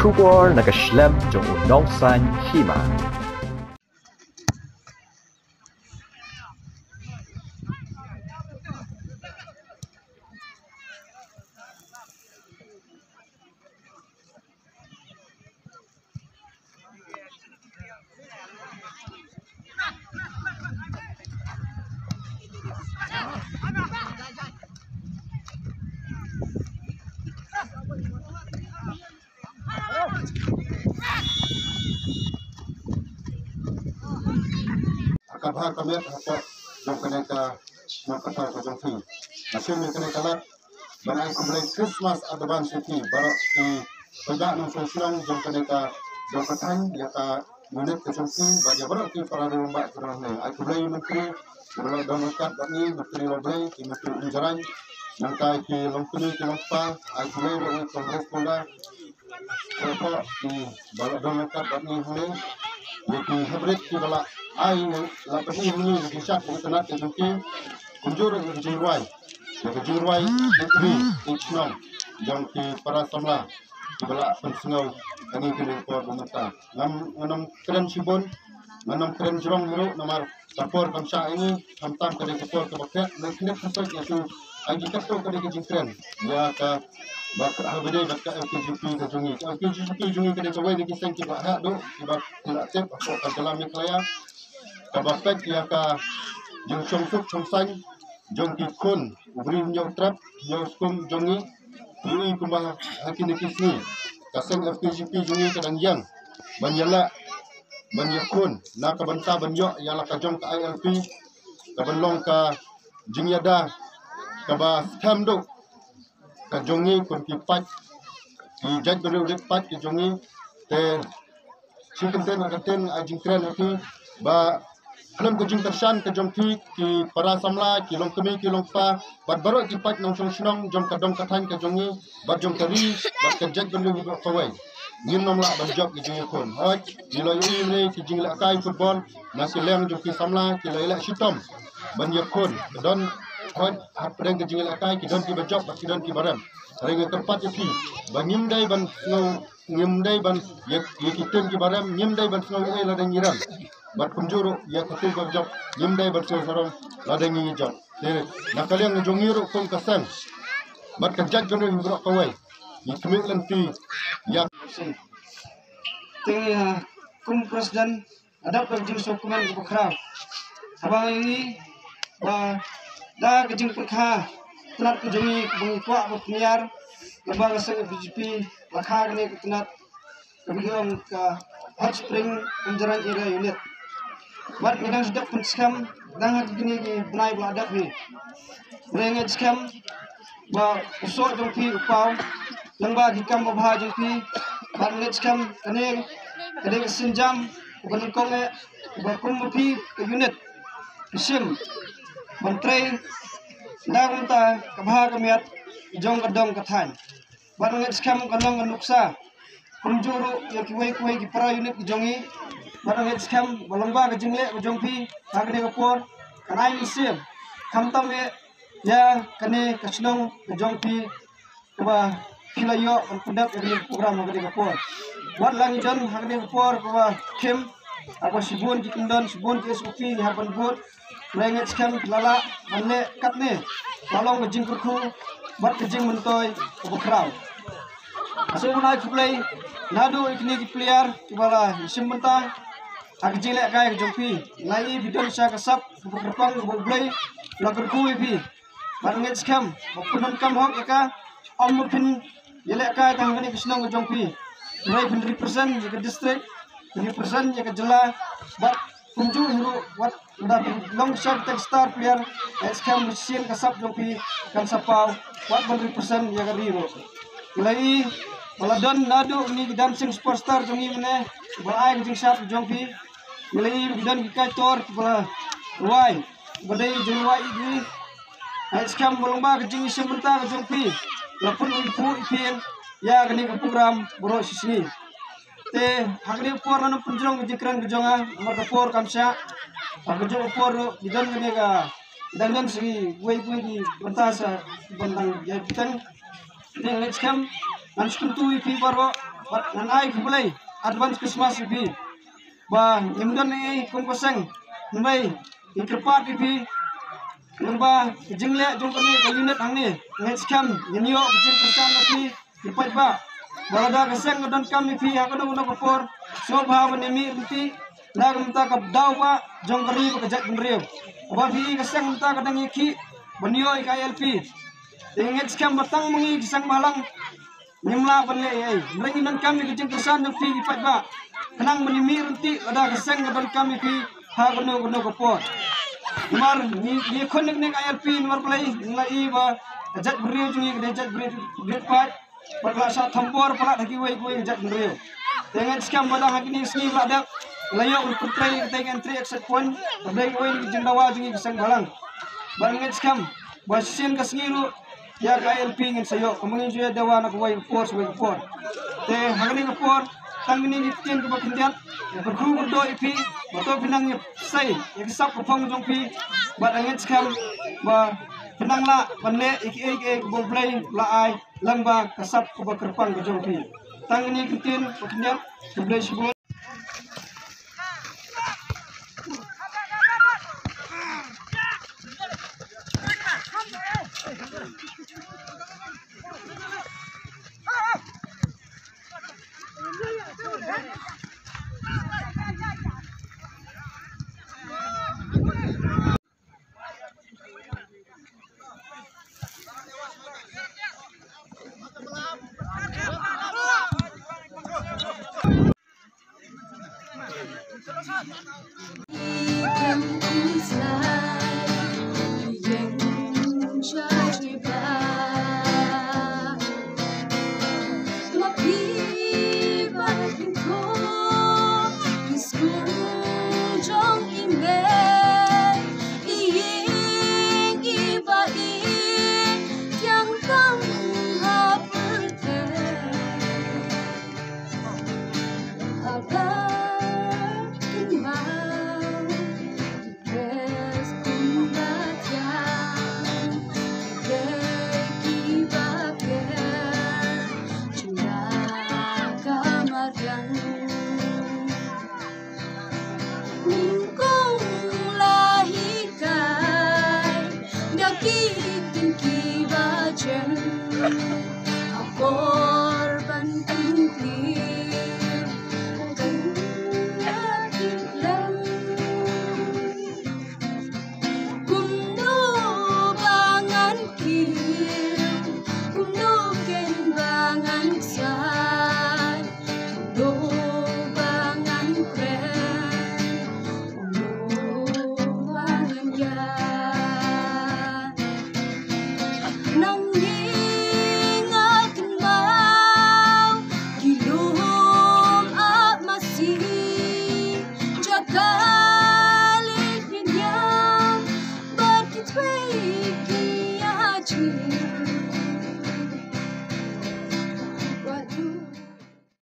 sugar nakaslem jong unong san hima. Akabah kami apa yang kena nak kata kejong fi. Masih ni kena kalat banai kumulai Christmas advance fi barak di pedak nang sosial yang kena jong katan ya ka unit kejong fi bagi barak di para rumah kurang ni. Aku mulai menteri kalau dah makat ni menteri lobai menteri unjaran yang kai ki longkuni ki longpa aku mulai dari kongres pula apa di barak dah makat ni ni yaitu hybrid ki balak ai la pasi ni di syak ni kena terjungki kunjur di jiwai ni iknom yang ki para samla di balak pensengau kami kini por bumata ngam keren sibon ngam keren jerong hero nomor sapor kamsa ini hantam kali por ke bakat dan kini pasal itu ai kato kali ke jingkren ya ka bakal habis bakat LKGP ke jungi LKGP jungi kena cawai di kisah ki hak do sebab tidak cep apa dalam ni kelaya kabakat ya ka jong suk chong sang jong ki kun bri nyau trap nyau skum jongi ini kumbah hakini kisni kaseng FKGP jungi kadang yang banyala banyakun na ka banta banyo ya la ka jong ka ILP ka banlong ka jingyada ka ba scam do ka jongi kun ki pat ki jag do pat ki jongi te sikenten akaten ajingkren ki ba alam kejung tersan ke jom ki para samla ki long kemi ki long pa bat barok ki pat nong song snong jom kadong kathan ke jongi bat jom kari bat kejak belu ko kawai ngin nom la ban job ki jung kon hoj ni lo yi ni ki jing la kai football nasi leng jom ki samla ki la shitom ban yakon don hoj apreng ke jing la kai ki don ki ba job bat ki don ki baram reng tempat ki ban ngim dai ban ngim dai ban ye ki tem ki baram ngim dai ban sno la dang nyiram bat kunjuru ya ketul ko job yimdai bat so sarong ladang ni job te nakaliang ni jongiru kum kasan bat kajak jono ni bro kawai ni kemiklan ti ya te kum presiden ada penjing dokumen ko khra abang ini ba da kejing perkha tenat ko jongi bungi kwa ko niar lembaga sang BJP lakha ne ko tenat kebilang ka hot spring unjaran area unit Mat medang sudah pun skam dan hari ini ki benai beladak ni. Mereka skam ba usok jongpi upau lengba hikam babha jongpi mat mereka skam kene senjam bukan konge ba kumpi unit sim menteri ndang ta kabha kamiat jong kadong kathan. Mat mereka skam kanong nuksa kunjuru ya kiwai ki para unit jongi barang skam balongba ke jingle ke jongpi agne ke por kanai sim kamtam ya kane kasnong ke jongpi ba kilayo pendak ke program agne ke por wat lang jon agne ke por ba kim apa sibun ki kendon sibun ki SOP ni harban bot lenget skam lala manne katne balong ke jingkurku bat ke jing mentoy ke kraw aso munai play nado ikni ki player kibala sim mentah Aku jelek kaya jompi, lagi video saya kesap, berpang berblay, lagu kui pi, barangnya skam, maupun kam hok eka, mungkin jelek kaya tangga ni kesenang jompi, mulai 100% jika distrik, 100% jika jela, bat kunju hero, wat udah long shot tekstar player, skam mesin kesap jompi, kan sapau, wat 100% jika hero, mulai Maladon nado ni dancing superstar jongi mene, baai jing sharp jompi. Mulai bidan kita tor kepala ruai badai jumlah ini skam bolongba kejing sebentar kejongpi lapun ipu ipin ya kini ke program borok sisi te hakni por nanu penjong kejikran kejonga nomor por kamsya kejong por bidan kini ka dandan segi gue di bentasa bentang ya bidan te skam nanti tu ipi borok nanai kulai advance Christmas ipi ba imdan ni kongkoseng nanai ikerpat ipi lomba jingle jongkani unit angni ngeskam yenio kecil persan ipi ipat ba balada keseng dan kami ipi hakado uno kopor sobha menemi inti lag mta kap dawa jongkari kejat benriu ba fi keseng mta kadang iki benio IKLP ngeskam batang mengi keseng malang nyemla bale ai mereka nan kami kecil persan dan fi ipat ba kenang menemi inti ada keseng dan kami ipi hakado uno kopor Mar ni konek nek ILP nomor play ngai ba jat beriu jungi ke jat beriu pat perla sa thampor pala dhaki wei jat beriu dengan skam badang hakini sni badak layo ulputrai ke teng entry exit point badai wei ni jendawa jungi kesang balang banget skam basin ke sniru ya ILP ngin sayo kemungin juya dewa nak wei force te hakini ke por tangni ni tin ke bakindian berku berdo ipi betul pinang sai yang sap kepong jong pi badanget skam ba pinang la panle ik bolplay la ai langba kasap ko bakerpang jong pi tangni kitin bakindian boleh sibul